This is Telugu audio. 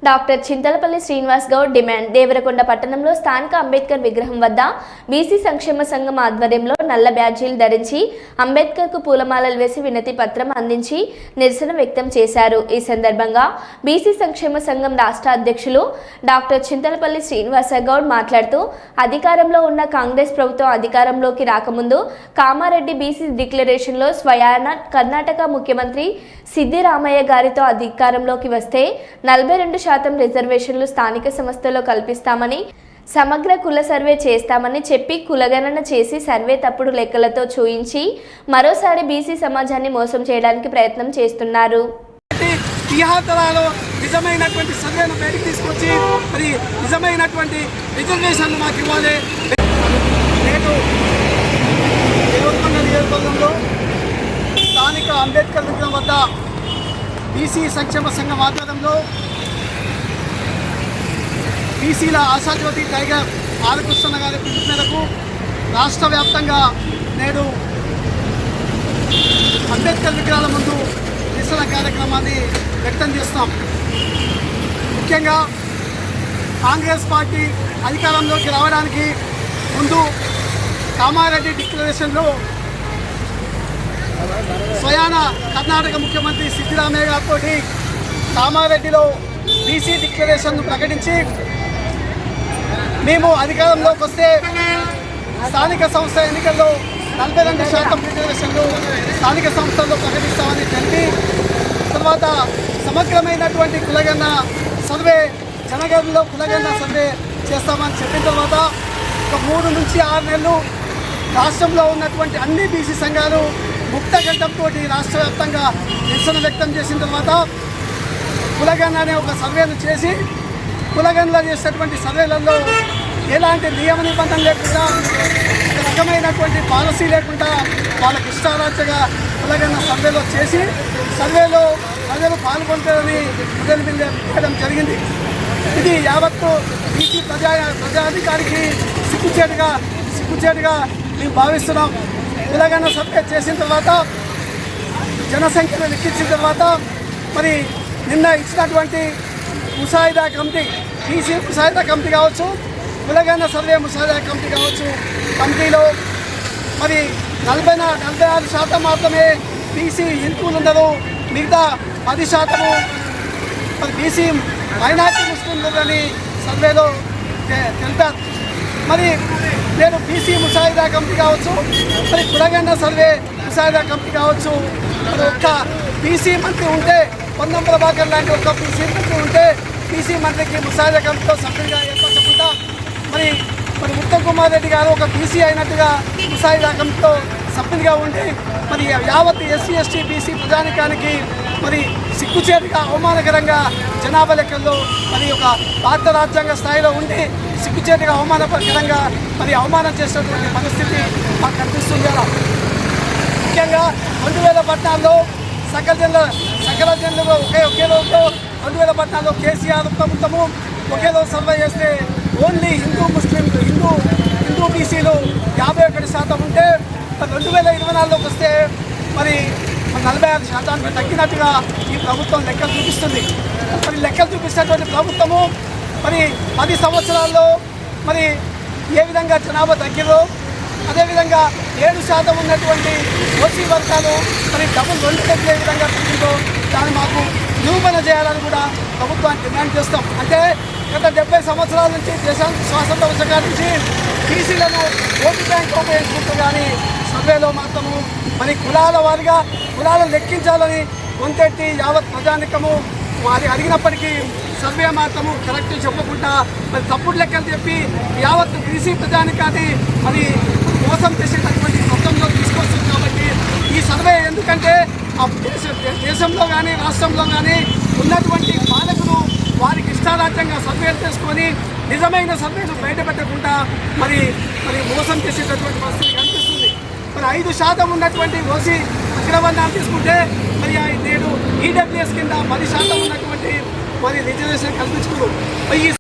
Doctor Chintalapalli Srinivas Goud demand. దేవరకొండ పట్టణంలో స్థానిక అంబేద్కర్ విగ్రహం వద్ద బీసీ సంక్షేమ సంఘం ఆధ్వర్యంలో నల్ల బ్యాడ్జీలు ధరించి అంబేద్కర్కు పూలమాలలు వేసి వినతి పత్రం అందించి నిరసన వ్యక్తం చేశారు. ఈ సందర్భంగా బీసీ సంక్షేమ సంఘం రాష్ట్ర అధ్యక్షులు డాక్టర్ చింతలపల్లి శ్రీనివాస గౌడ్ మాట్లాడుతూ, అధికారంలో ఉన్న కాంగ్రెస్ ప్రభుత్వం అధికారంలోకి రాకముందు కామారెడ్డి బీసీ డిక్లరేషన్లో స్వయాన కర్ణాటక ముఖ్యమంత్రి సిద్దిరామయ్య గారితో అధికారంలోకి వస్తే 42% రిజర్వేషన్లు స్థానిక సంస్థల్లో కల్పిస్తామని, సమగ్ర కుల సర్వే చేస్తామని చెప్పి కులగణన చేసి సర్వే తప్పుడు లెక్కలతో చూయించి మరోసారి బీసీ సమాజాన్ని మోసం చేయడానికి ప్రయత్నం చేస్తున్నారు. నిజమైనటువంటి సర్వేను బయటికి తీసుకొచ్చి మరి నిజమైనటువంటి రిజర్వేషన్లు మాకు ఇవ్వాలి. నియోజకవర్గంలో స్థానిక అంబేద్కర్ విగ్రహం వద్ద బీసీ సంక్షేమ సంఘం ఆధ్వర్యంలో బీసీల ఆశాజ్యోతి టైగర్ ఆలకృష్ణ గారి పిలుపు మేరకు రాష్ట్ర వ్యాప్తంగా నేడు అంబేద్కర్ విగ్రహాల ముందు నిరసన కార్యక్రమాన్ని వ్యక్తం చేస్తాం. ముఖ్యంగా కాంగ్రెస్ పార్టీ అధికారంలోకి రావడానికి ముందు కామారెడ్డి డిక్లరేషన్లో స్వయాన కర్ణాటక ముఖ్యమంత్రి సిద్దిరామయ్య గారితో కామారెడ్డిలో బీసీ డిక్లరేషన్ను ప్రకటించి మేము అధికారంలోకి వస్తే స్థానిక సంస్థ ఎన్నికల్లో 42% రిజర్వేషన్లు స్థానిక సంస్థల్లో ప్రకటిస్తామని తెలిపి, తర్వాత సమగ్రమైనటువంటి కులగణన సర్వే జనగణనలో కులగణన సర్వే చేస్తామని చెప్పిన తర్వాత ఒక 3 నుంచి 6 నెలలు రాష్ట్రంలో ఉన్నటువంటి అన్ని బీసీ సంఘాలు ముక్తగడ్డంతో రాష్ట్ర వ్యాప్తంగా నిరసన వ్యక్తం చేసిన తర్వాత కులగణన అనే ఒక సర్వేను చేసి కులగణనలో చేసేటువంటి సర్వేలలో ఎలాంటి నియమ నిబంధన లేకుండా, ఒక రకమైనటువంటి పాలసీ లేకుండా వాళ్ళకి ఇష్టారాజ్యంగా కులగణన సర్వేలో చేసి సర్వేలో ప్రజలు పాల్గొంటారని ప్రజలు జరిగింది. ఇది యావత్తు బీసీ ప్రజాధికారికి సిగ్గుచేటుగా మేము భావిస్తున్నాం. కులగణన సర్వే చేసిన తర్వాత జనసంఖ్యను లెక్కించిన తర్వాత మరి నిన్న ఇచ్చినటువంటి ముసాయిదా కమిటీ, బీసీ ముసాయిదా కమిటీ కావచ్చు, కులగణన సర్వే ముసాయిదా కమిటీ కావచ్చు, కమిటీలో మరి 46% మాత్రమే బీసీ హిందువులు ఉన్నారు, మిగతా 10% మరి బీసీ మైనార్టీ ముస్లింలు అని సర్వేలో తెలిపారు. మరి నేను బీసీ ముసాయిదా కమిటీ కావచ్చు, మరి కులగణన సర్వే ముసాయిదా కమిటీ కావచ్చు, మరి ఒక్క బీసీ మంత్రి ఉంటే, పొన్నం ప్రభాకర్ లాంటి ఒక బీసీ మంత్రి ఉంటే బీసీ మంత్రికి ముసాయిదా కమిటీలో సభ్యుడిగా ఏర్పరచకుండా మరి ఉత్తమ్ కుమార్ రెడ్డి గారు ఒక బీసీ అయినట్టుగా ముసాయిదా కమిటీలో సభ్యునిగా ఉండి మరి యావత్ ఎస్సీ ఎస్టీ బీసీ ప్రజానికానికి మరి సిగ్గుచేటుగా అవమానకరంగా జనాభా లెక్కల్లో మరి ఒక భారత రాజ్యాంగ స్థాయిలో ఉండి సిగ్గుచేటుగా అవమానకరంగా మరి అవమానం చేసినటువంటి పరిస్థితి మాకు కనిపిస్తుంది. ముఖ్యంగా 2014లో సకల జనులు ఒకే రోజులో 2014లో కేసీఆర్ ప్రభుత్వము ఒకే రోజు సర్వే చేస్తే ఓన్లీ హిందూ బీసీలు 51% ఉంటే 2024లోకి వస్తే మరి 46% తగ్గినట్టుగా ఈ ప్రభుత్వం లెక్కలు చూపిస్తుంది. మరి లెక్కలు చూపిస్తున్నటువంటి ప్రభుత్వము మరి 10 సంవత్సరాల్లో మరి ఏ విధంగా జనాభా తగ్గిందో, అదేవిధంగా 7% ఉన్నటువంటి ఓసీ వర్గాలు మరి డబుల్ 2 తగ్గే విధంగా తగ్గిందో దాన్ని మాకు నిరూపణ చేయాలని కూడా ప్రభుత్వాన్ని డిమాండ్ చేస్తాం. అంటే గత 70 సంవత్సరాల నుంచి దేశానికి స్వాతంత్రం వచ్చగా నుంచి బీసీలను ఓటు బ్యాంక్ ఉపయోగించుకుంటూ కానీ సర్వేలో మాత్రము మరి కులాల వారిగా కులాలను లెక్కించాలని గొంతెట్టి యావత్ ప్రజానికము వారి అడిగినప్పటికీ సర్వే మాత్రము కరెక్ట్ చెప్పకుండా మరి తప్పుడు లెక్కలు చెప్పి యావత్ బీసీ ప్రజానికాన్ని మరి మోసం చేసేటటువంటి మొత్తంలో తీసుకొస్తుంది. కాబట్టి ఈ సర్వే ఎందుకంటే ఆ దేశంలో కానీ రాష్ట్రంలో కానీ ఉన్నటువంటి పాలకులు వారికి ఇష్టారాజ్యంగా సర్వేలు చేసుకొని నిజమైన సర్వేను బయటపెట్టకుండా మరి మోసం చేసేటటువంటి పరిస్థితి కనిపిస్తుంది. మరి 5% ఉన్నటువంటి ఓసీ అగ్రవర్ణాన్ని తీసుకుంటే మరి నేడు ఈడబ్ల్యూఎస్ కింద 10% ఉన్నటువంటి మరి రిజర్వేషన్ కల్పించుకున్నారు.